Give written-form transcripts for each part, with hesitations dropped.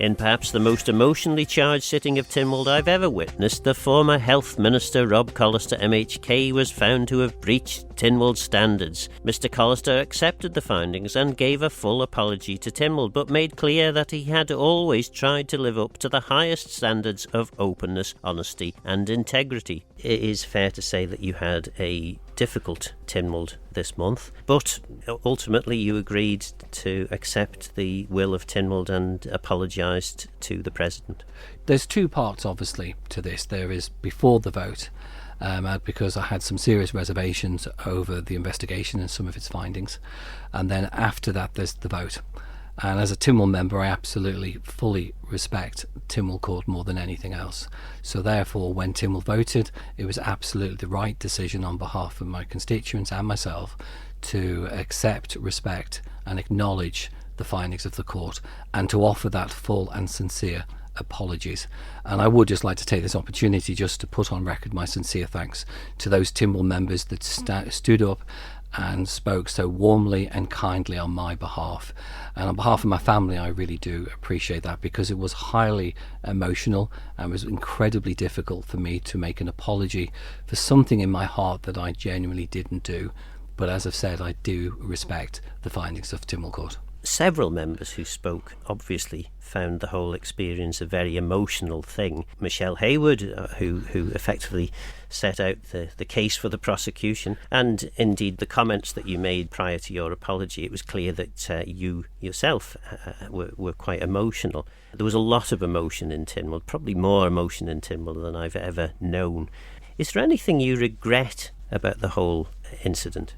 In perhaps the most emotionally charged sitting of Tynwald I've ever witnessed, the former Health Minister Rob Callister MHK was found to have breached Tynwald standards. Mr Callister accepted the findings and gave a full apology to Tynwald, but made clear that he had always tried to live up to the highest standards of openness, honesty and integrity. It is fair to say that you had a difficult Tynwald this month, but ultimately you agreed to accept the will of Tynwald and apologised to the President. There's two parts, obviously, to this. There is before the vote, because I had some serious reservations over the investigation and some of its findings, and then after that there's the vote. And as a Tynwald member, I absolutely fully respect Tynwald Court more than anything else. So therefore, when Tynwald voted, it was absolutely the right decision on behalf of my constituents and myself to accept, respect and acknowledge the findings of the court and to offer that full and sincere apologies. And I would just like to take this opportunity just to put on record my sincere thanks to those Tynwald members that stood up and spoke so warmly and kindly on my behalf. And on behalf of my family, I really do appreciate that, because it was highly emotional and was incredibly difficult for me to make an apology for something in my heart that I genuinely didn't do. But as I've said, I do respect the findings of Tynwald Court. Several members who spoke obviously found the whole experience a very emotional thing. Michelle Hayward, who effectively set out the case for the prosecution, and indeed the comments that you made prior to your apology, it was clear that you yourself were quite emotional. There was a lot of emotion in Tynwald, probably more emotion in Tynwald than I've ever known. Is there anything you regret about the whole incident?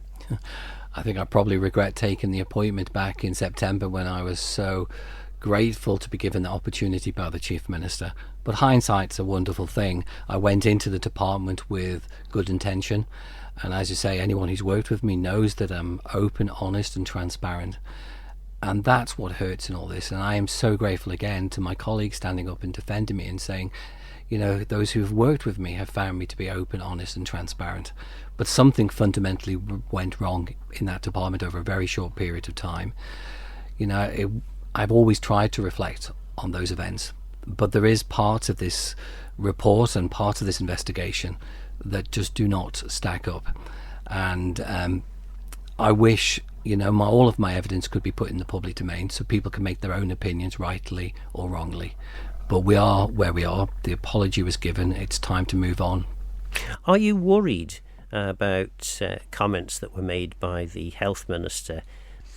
I think I probably regret taking the appointment back in September when I was so grateful to be given the opportunity by the Chief Minister. But hindsight's a wonderful thing. I went into the department with good intention, and as you say, anyone who's worked with me knows that I'm open, honest and transparent. And that's what hurts in all this. And I am so grateful again to my colleagues standing up and defending me and saying, you know, those who've worked with me have found me to be open, honest and transparent. But something fundamentally went wrong in that department over a very short period of time. You know, I've always tried to reflect on those events, but there is parts of this report and parts of this investigation that just do not stack up. And I wish, you know, all of my evidence could be put in the public domain so people can make their own opinions rightly or wrongly. But we are where we are. The apology was given. It's time to move on. Are you worried about comments that were made by the Health Minister?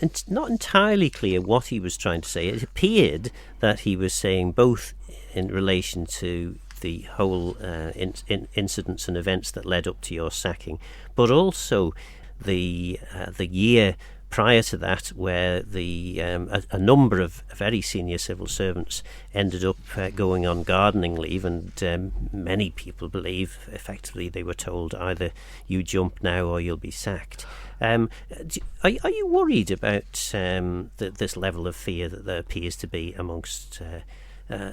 It's not entirely clear what he was trying to say. It appeared that he was saying both in relation to the whole incidents and events that led up to your sacking, but also the year prior to that, where a number of very senior civil servants ended up going on gardening leave, and many people believe effectively they were told either you jump now or you'll be sacked. Are you worried about this level of fear that there appears to be amongst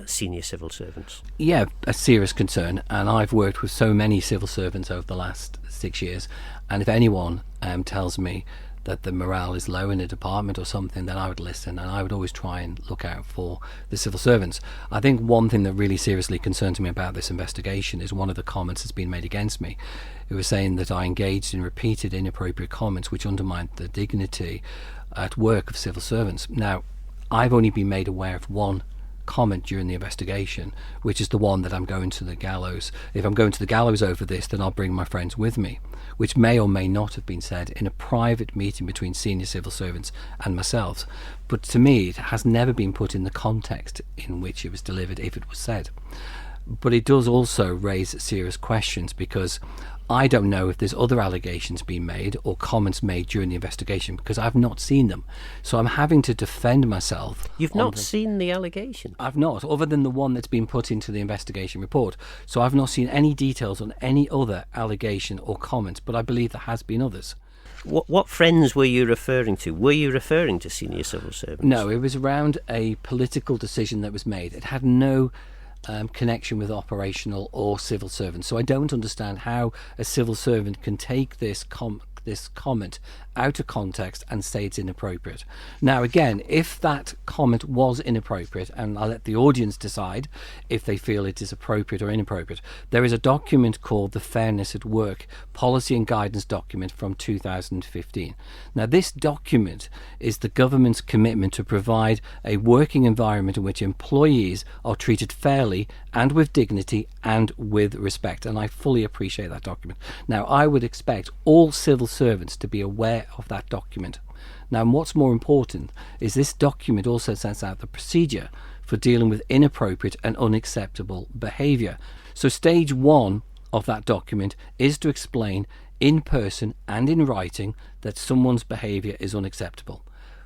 senior civil servants? Yeah, a serious concern, and I've worked with so many civil servants over the last 6 years, and if anyone tells me that the morale is low in a department or something, then I would listen, and I would always try and look out for the civil servants. I think one thing that really seriously concerns me about this investigation is one of the comments that's been made against me. It was saying that I engaged in repeated inappropriate comments which undermined the dignity at work of civil servants. Now, I've only been made aware of one comment during the investigation, which is the one that I'm going to the gallows. If I'm going to the gallows over this, then I'll bring my friends with me, which may or may not have been said in a private meeting between senior civil servants and myself. But to me, it has never been put in the context in which it was delivered, if it was said. But it does also raise serious questions, because I don't know if there's other allegations being made or comments made during the investigation, because I've not seen them. So I'm having to defend myself. You've not seen the allegation? I've not, other than the one that's been put into the investigation report. So I've not seen any details on any other allegation or comments, but I believe there has been others. What friends were you referring to? Were you referring to senior civil servants? No, it was around a political decision that was made. It had no connection with operational or civil servants. So I don't understand how a civil servant can take this this comment out of context and say it's inappropriate. Now, again, if that comment was inappropriate, and I'll let the audience decide if they feel it is appropriate or inappropriate, there is a document called the Fairness at Work Policy and Guidance Document from 2015. Now, this document is the government's commitment to provide a working environment in which employees are treated fairly and with dignity and with respect, and I fully appreciate that document. Now, I would expect all civil servants to be aware of that document. Now, what's more important is this document also sets out the procedure for dealing with inappropriate and unacceptable behaviour. So stage 1 of that document is to explain in person and in writing that someone's behaviour is unacceptable.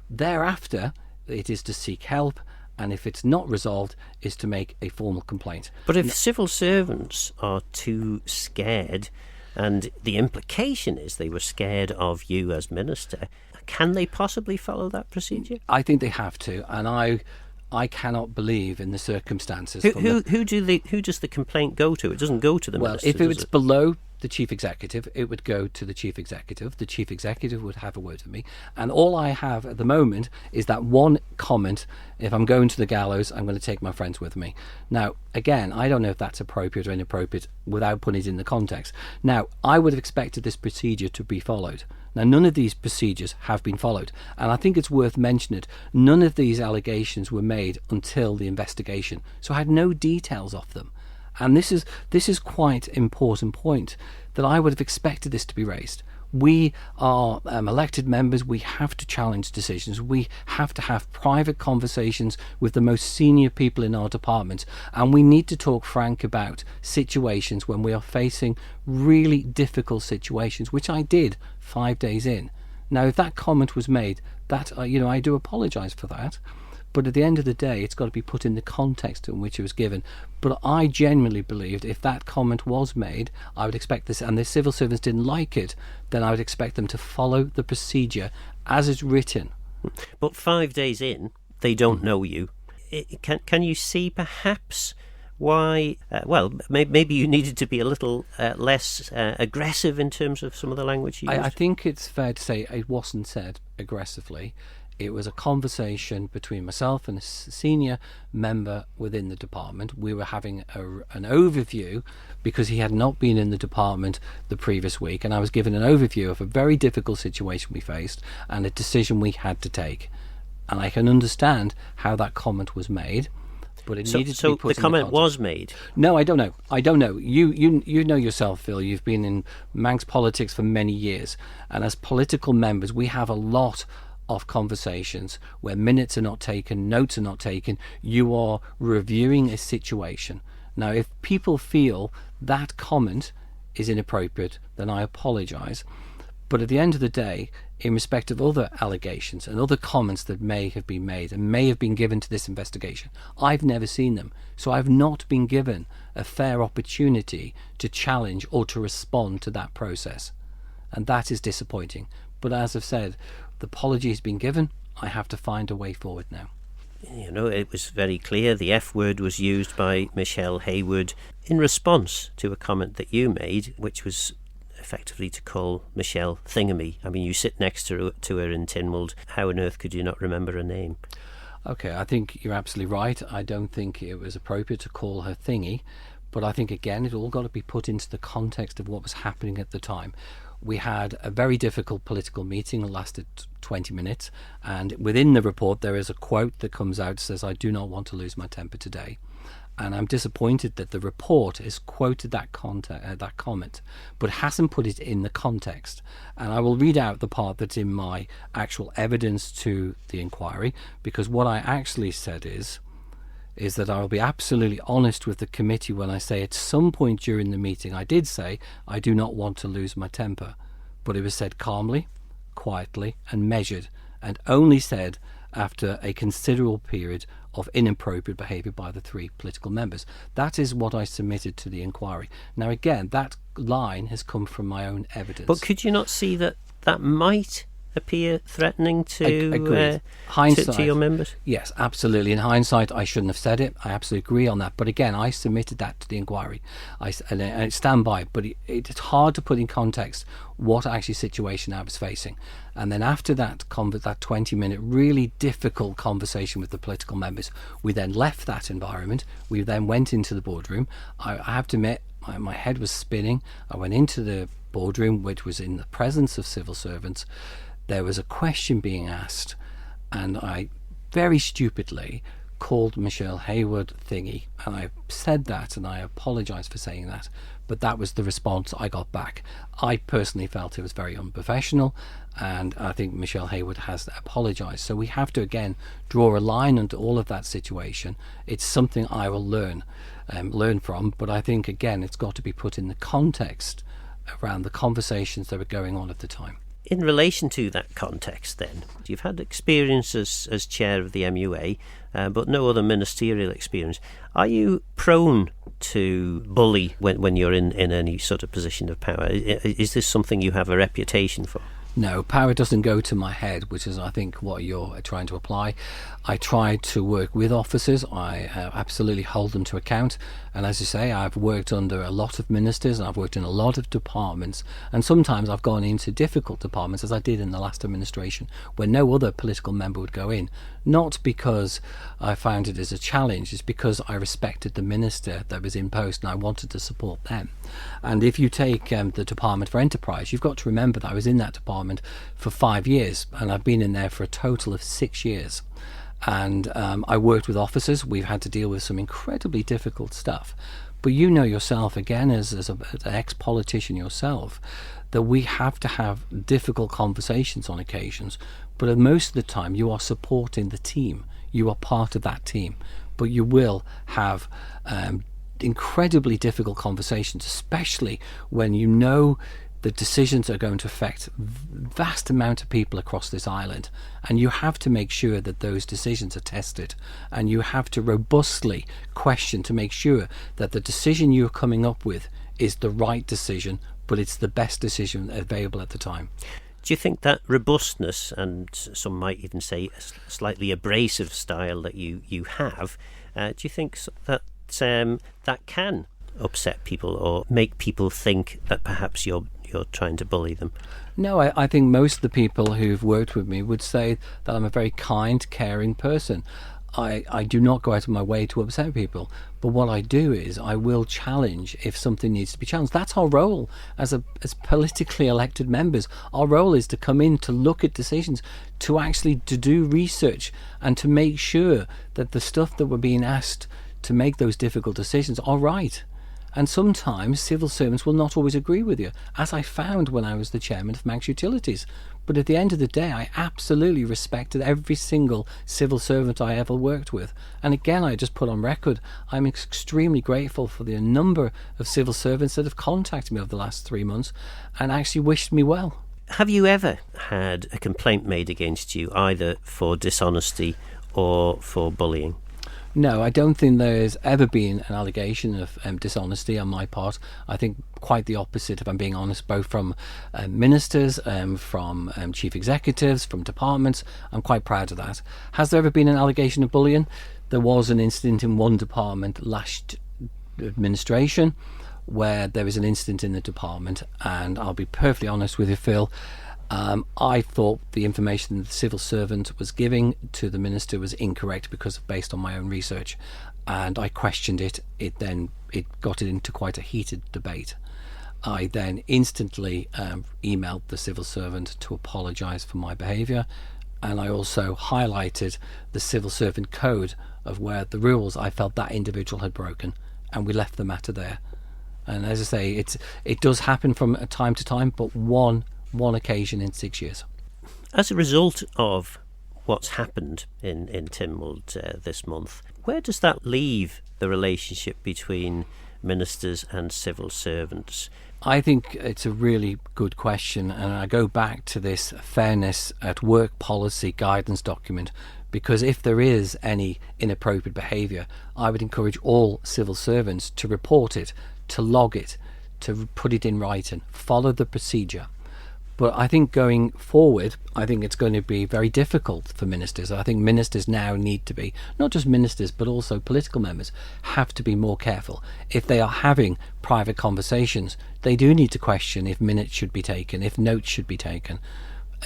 Thereafter, it is to seek help, and if it's not resolved, is to make a formal complaint. But if civil servants are too scared, and the implication is they were scared of you as minister, can they possibly follow that procedure? I think they have to, and I cannot believe in the circumstances. Who does the complaint go to? It doesn't go to the minister. Well, if it's below the chief executive, it would go to the chief executive. The chief executive would have a word with me, and all I have at the moment is that one comment: if I'm going to the gallows, I'm going to take my friends with me. Now, again, I don't know if that's appropriate or inappropriate without putting it in the context. Now, I would have expected this procedure to be followed. Now, none of these procedures have been followed, and I think it's worth mentioning none of these allegations were made until the investigation, so I had no details of them. And this is quite an important point, that I would have expected this to be raised. We are elected members. We have to challenge decisions. We have to have private conversations with the most senior people in our department, and we need to talk frank about situations when we are facing really difficult situations, which I did 5 days in. Now, if that comment was made, that I do apologise for that. But at the end of the day, it's got to be put in the context in which it was given. But I genuinely believed if that comment was made, I would expect this, and the civil servants didn't like it, then I would expect them to follow the procedure as it's written. But 5 days in, they don't know you. Can you see perhaps why, maybe you needed to be a little less aggressive in terms of some of the language you used? I think it's fair to say it wasn't said aggressively. It was a conversation between myself and a senior member within the department. We were having an overview because he had not been in the department the previous week, and I was given an overview of a very difficult situation we faced and a decision we had to take. And I can understand how that comment was made, but it needed to be put in the context. So the comment was made? No, I don't know. You know yourself, Phil. You've been in Manx politics for many years, and as political members, we have a lot of conversations where minutes are not taken, notes are not taken. You are reviewing a situation. Now, if people feel that comment is inappropriate, then I apologise. But at the end of the day, in respect of other allegations and other comments that may have been made and may have been given to this investigation, I've never seen them. So I've not been given a fair opportunity to challenge or to respond to that process. And that is disappointing. But as I've said, the apology has been given. I have to find a way forward now. It was very clear the F word was used by Michelle Haywood in response to a comment that you made, which was effectively to call Michelle Thingamy. I mean, you sit next to her in Tynwald. How on earth could you not remember her name? Okay, I think you're absolutely right. I don't think it was appropriate to call her Thingy, but I think, again, it all got to be put into the context of what was happening at the time. We had a very difficult political meeting that lasted 20 minutes, and within the report there is a quote that comes out that says, "I do not want to lose my temper today." And I'm disappointed that the report has quoted that comment, but hasn't put it in the context. And I will read out the part that's in my actual evidence to the inquiry, because what I actually said is that I will be absolutely honest with the committee when I say at some point during the meeting I did say I do not want to lose my temper, but it was said calmly, quietly and measured, and only said after a considerable period of inappropriate behaviour by the 3 political members. That is what I submitted to the inquiry. Now, again, that line has come from my own evidence. But could you not see that might appear threatening Agreed. To your members? Yes, absolutely. In hindsight, I shouldn't have said it. I absolutely agree on that. But again, I submitted that to the inquiry, and I stand by. But it's hard to put in context what actually situation I was facing. And then after that 20-minute really difficult conversation with the political members, we then left that environment. We then went into the boardroom. I have to admit, my head was spinning. I went into the boardroom, which was in the presence of civil servants. There was a question being asked, and I very stupidly called Michelle Hayward thingy, and I said that, and I apologise for saying that, but that was the response I got back. I personally felt it was very unprofessional, and I think Michelle Hayward has apologised. So we have to again draw a line under all of that situation. It's something I will learn from, but I think again it's got to be put in the context around the conversations that were going on at the time. In relation to that context then, you've had experience as chair of the MUA, but no other ministerial experience. Are you prone to bully when you're in any sort of position of power? Is this something you have a reputation for? No, power doesn't go to my head, which is, I think, what you're trying to apply. I try to work with officers. I absolutely hold them to account. And as you say, I've worked under a lot of ministers, and I've worked in a lot of departments. And sometimes I've gone into difficult departments, as I did in the last administration, where no other political member would go in. Not because I found it as a challenge, it's because I respected the minister that was in post and I wanted to support them. And if you take the Department for Enterprise, you've got to remember that I was in that department for 5 years, and I've been in there for a total of 6 years. And I worked with officers. We've had to deal with some incredibly difficult stuff. But you know yourself, again, as an ex-politician yourself, that we have to have difficult conversations on occasions. But most of the time, you are supporting the team. You are part of that team. But you will have incredibly difficult conversations, especially when you know the decisions are going to affect vast amount of people across this island, and you have to make sure that those decisions are tested, and you have to robustly question to make sure that the decision you're coming up with is the right decision, but it's the best decision available at the time. Do you think that robustness, and some might even say a slightly abrasive style that you have, do you think that that can upset people or make people think that perhaps you're trying to bully them? No, I think most of the people who've worked with me would say that I'm a very kind, caring person. I do not go out of my way to upset people, but what I do is I will challenge if something needs to be challenged. That's our role as politically elected members. Our role is to come in, to look at decisions, to do research, and to make sure that the stuff that we're being asked to make those difficult decisions are right. And sometimes civil servants will not always agree with you, as I found when I was the chairman of Manx Utilities. But at the end of the day, I absolutely respected every single civil servant I ever worked with. And again, I just put on record, I'm extremely grateful for the number of civil servants that have contacted me over the last 3 months and actually wished me well. Have you ever had a complaint made against you, either for dishonesty or for bullying? No, I don't think there's ever been an allegation of dishonesty on my part. I think quite the opposite, if I'm being honest, both from ministers, from chief executives, from departments. I'm quite proud of that. Has there ever been an allegation of bullying? There was an incident in one department last administration where there was an incident in the department, and I'll be perfectly honest with you, Phil, I thought the information the civil servant was giving to the minister was incorrect based on my own research, and I questioned it. It got it into quite a heated debate. I then instantly emailed the civil servant to apologise for my behaviour, and I also highlighted the civil servant code of where the rules I felt that individual had broken, and we left the matter there. And as I say, it does happen from time to time, but one occasion in 6 years. As a result of what's happened in Tynwald this month, where does that leave the relationship between ministers and civil servants? I think it's a really good question, and I go back to this fairness at work policy guidance document, because if there is any inappropriate behaviour, I would encourage all civil servants to report it, to log it, to put it in writing, follow the procedure. But I think going forward, I think it's going to be very difficult for ministers. I think ministers now need to be, not just ministers, but also political members, have to be more careful. If they are having private conversations, they do need to question if minutes should be taken, if notes should be taken.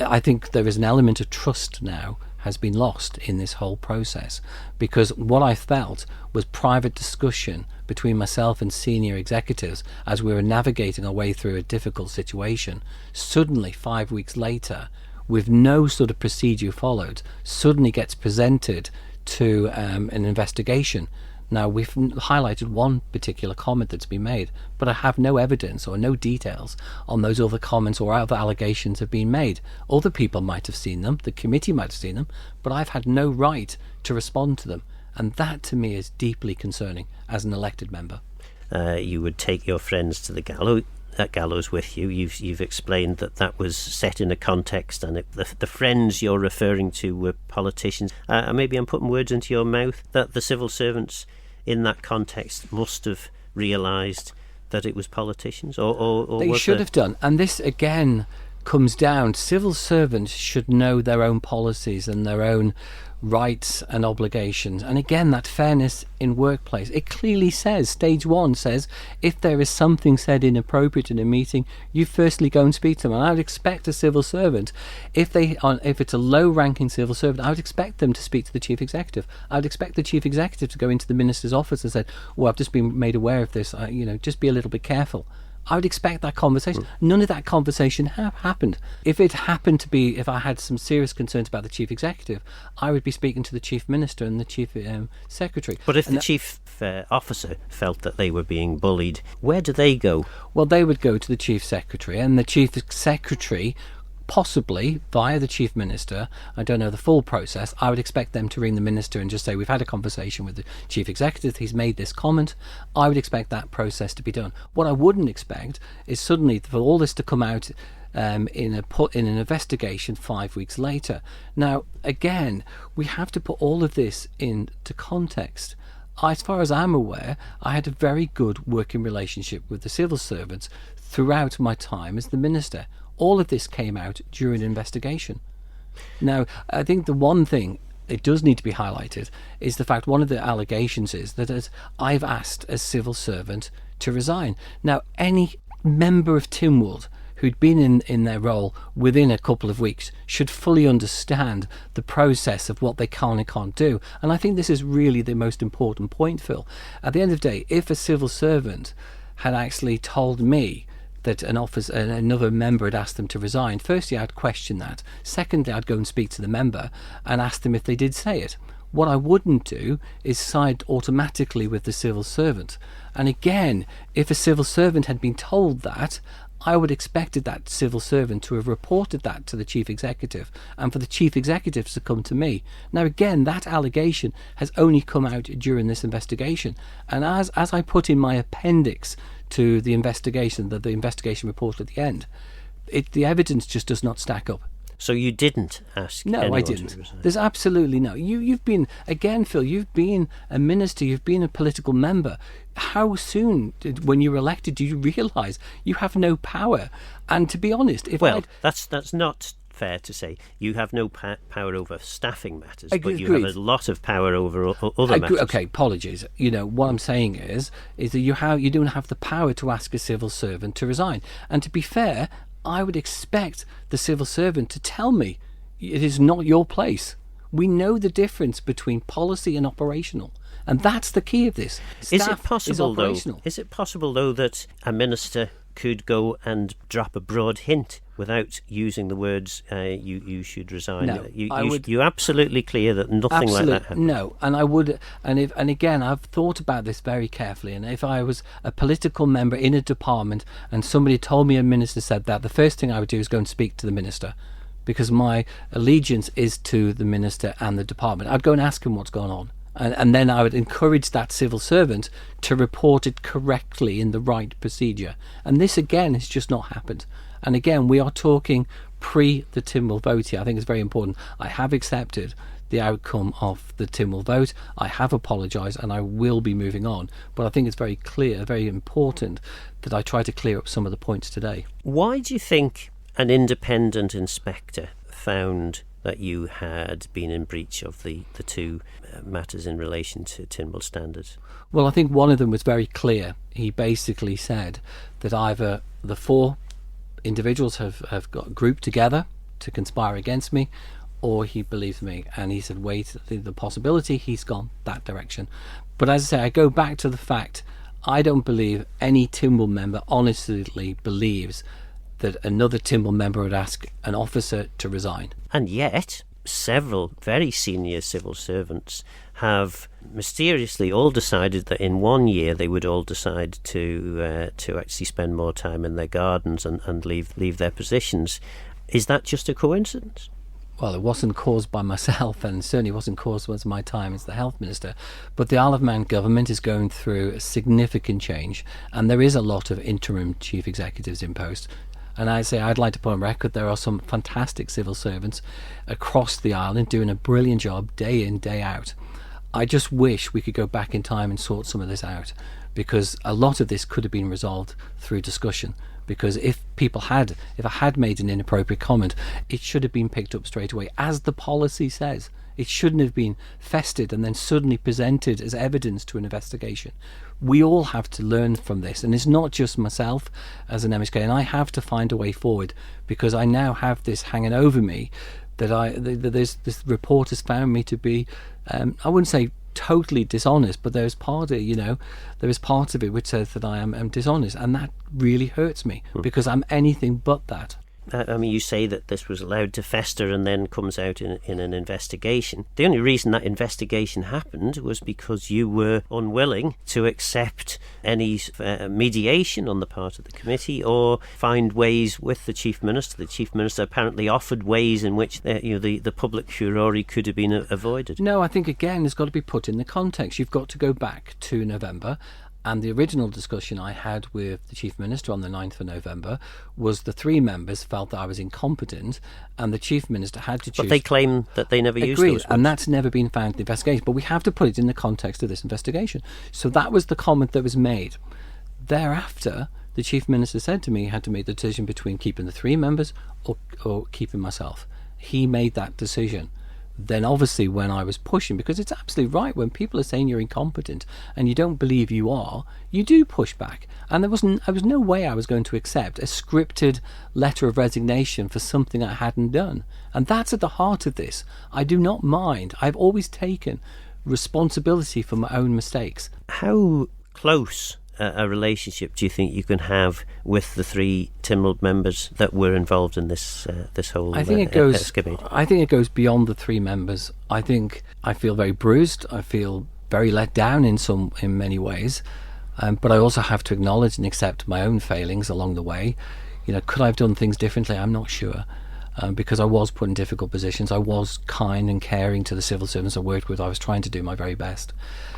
I think there is an element of trust now has been lost in this whole process, because what I felt was private discussion between myself and senior executives as we were navigating our way through a difficult situation. Suddenly, 5 weeks later, with no sort of procedure followed, suddenly gets presented to an investigation. Now, we've highlighted one particular comment that's been made, but I have no evidence or no details on those other comments or other allegations have been made. Other people might have seen them, the committee might have seen them, but I've had no right to respond to them. And that, to me, is deeply concerning as an elected member. You would take your friends to the gallows with you. You've explained that was set in a context, and the friends you're referring to were politicians. Maybe I'm putting words into your mouth, that the civil servants in that context must have realised that it was politicians, or they should have done. And this again comes down, civil servants should know their own policies and their own rights and obligations. And again, that fairness in workplace, it clearly says, stage 1 says, if there is something said inappropriate in a meeting, you firstly go and speak to them. And I would expect a civil servant, if it's a low ranking civil servant, I would expect them to speak to the chief executive. I would expect the chief executive to go into the minister's office and say, well, I've just been made aware of this, just be a little bit careful. I would expect that conversation. None of that conversation happened. If I had some serious concerns about the chief executive, I would be speaking to the chief minister and the chief secretary. But if the chief officer felt that they were being bullied, where do they go? Well, they would go to the chief secretary, and the chief secretary, possibly via the chief minister, I don't know the full process, I would expect them to ring the minister and just say, we've had a conversation with the chief executive, he's made this comment. I would expect that process to be done. What I wouldn't expect is suddenly for all this to come out in an investigation 5 weeks later. Now, again, we have to put all of this into context. As far as I'm aware, I had a very good working relationship with the civil servants throughout my time as the minister. All of this came out during an investigation. Now, I think the one thing it does need to be highlighted is the fact one of the allegations is that I've asked a civil servant to resign. Now, any member of Tynwald who'd been in their role within a couple of weeks should fully understand the process of what they can and can't do. And I think this is really the most important point, Phil. At the end of the day, if a civil servant had actually told me that another member had asked them to resign, firstly, I'd question that. Secondly, I'd go and speak to the member and ask them if they did say it. What I wouldn't do is side automatically with the civil servant. And again, if a civil servant had been told that, I would have expected that civil servant to have reported that to the chief executive and for the chief executive to come to me. Now, again, that allegation has only come out during this investigation. And as I put in my appendix to the investigation, the investigation report at the end, the evidence just does not stack up. So you didn't ask? No, I didn't. There's absolutely no. You've been, again, Phil, you've been a minister, you've been a political member. How soon, when you were elected, do you realise you have no power? And to be honest, that's not fair to say. You have no power over staffing matters, but you have a lot of power over other matters. Okay, apologies. What I'm saying is that you don't have the power to ask a civil servant to resign. And to be fair, I would expect the civil servant to tell me it is not your place. We know the difference between policy and operational, and that's the key of this. Is it possible though that a minister could go and drop a broad hint without using the words you should resign? No, you're absolutely clear that nothing like that happened. No, and I would, and again, I've thought about this very carefully. And if I was a political member in a department and somebody told me a minister said that, the first thing I would do is go and speak to the minister, because my allegiance is to the minister and the department. I'd go and ask him what's going on. And then I would encourage that civil servant to report it correctly in the right procedure. And this, again, has just not happened. And again, we are talking pre the Tynwald vote here. I think it's very important. I have accepted the outcome of the Tynwald vote. I have apologised and I will be moving on. But I think it's very clear, very important that I try to clear up some of the points today. Why do you think an independent inspector found that you had been in breach of the two matters in relation to Tynwald standards? Well, I think one of them was very clear. He basically said that either the four individuals have got grouped together to conspire against me, or he believes me. And he said, wait, the possibility, he's gone that direction. But as I say, I go back to the fact, I don't believe any Tynwald member honestly believes that another Tynwald member would ask an officer to resign. And yet, several very senior civil servants have mysteriously all decided that in 1 year they would all decide to actually spend more time in their gardens and leave their positions. Is that just a coincidence? Well, it wasn't caused by myself, and certainly wasn't caused by my time as the health minister. But the Isle of Man government is going through a significant change, and there is a lot of interim chief executives in post. And I say, I'd like to put on record, there are some fantastic civil servants across the island doing a brilliant job day in, day out. I just wish we could go back in time and sort some of this out, because a lot of this could have been resolved through discussion. Because if I had made an inappropriate comment, it should have been picked up straight away, as the policy says. It shouldn't have been festered and then suddenly presented as evidence to an investigation. We all have to learn from this, and it's not just myself as an MSK, and I have to find a way forward, because I now have this hanging over me that this report has found me to be, I wouldn't say totally dishonest, but there is part of it which says that I am dishonest, and that really hurts me, because I'm anything but that. I mean, you say that this was allowed to fester and then comes out in an investigation. The only reason that investigation happened was because you were unwilling to accept any mediation on the part of the committee or find ways with the Chief Minister. The Chief Minister apparently offered ways in which the public furore could have been avoided. No, I think, again, it's got to be put in the context. You've got to go back to November. And the original discussion I had with the Chief Minister on the 9th of November was the three members felt that I was incompetent, and the Chief Minister had to choose. But they claim that they never used those words. And that's never been found in the investigation. But we have to put it in the context of this investigation. So that was the comment that was made. Thereafter, the Chief Minister said to me he had to make the decision between keeping the three members or keeping myself. He made that decision. Then obviously when I was pushing, because it's absolutely right, when people are saying you're incompetent and you don't believe you are, you do push back. And there was no way I was going to accept a scripted letter of resignation for something I hadn't done. And that's at the heart of this. I do not mind. I've always taken responsibility for my own mistakes. How close a relationship do you think you can have with the three Tynwald members that were involved in this whole escapade? I think it goes beyond the three members. I think I feel very bruised. I feel very let down in many ways, but I also have to acknowledge and accept my own failings along the way. Could I have done things differently? I'm not sure. Because I was put in difficult positions. I was kind and caring to the civil servants I worked with. I was trying to do my very best.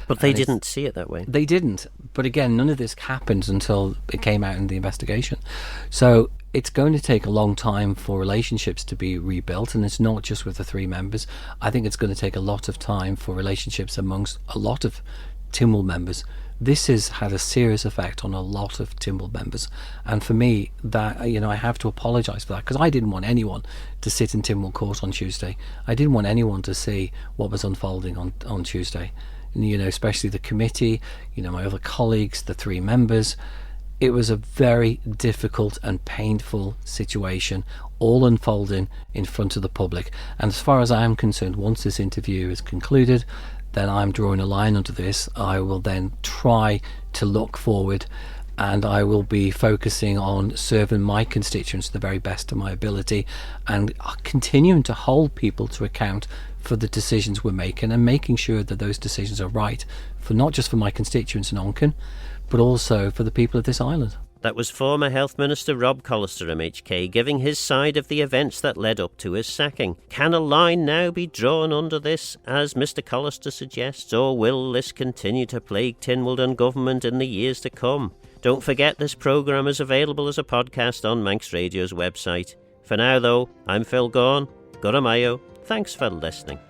But they didn't see it that way. They didn't. But again, none of this happened until it came out in the investigation. So it's going to take a long time for relationships to be rebuilt, and it's not just with the three members. I think it's going to take a lot of time for relationships amongst a lot of Tynwald members. This has had a serious effect on a lot of Tynwald members, and for me, that I have to apologise for that, because I didn't want anyone to sit in Tynwald Court on Tuesday. I didn't want anyone to see what was unfolding on Tuesday. Especially the committee, my other colleagues, the three members. It was a very difficult and painful situation, all unfolding in front of the public. And as far as I am concerned, once this interview is concluded, then I'm drawing a line under this. I will then try to look forward, and I will be focusing on serving my constituents to the very best of my ability, and continuing to hold people to account for the decisions we're making, and making sure that those decisions are right, for not just for my constituents in Onken, but also for the people of this island. That was former Health Minister Rob Callister, MHK, giving his side of the events that led up to his sacking. Can a line now be drawn under this, as Mr Callister suggests, or will this continue to plague Tynwald and government in the years to come? Don't forget this programme is available as a podcast on Manx Radio's website. For now, though, I'm Phil Gaughan. Goramayo. Thanks for listening.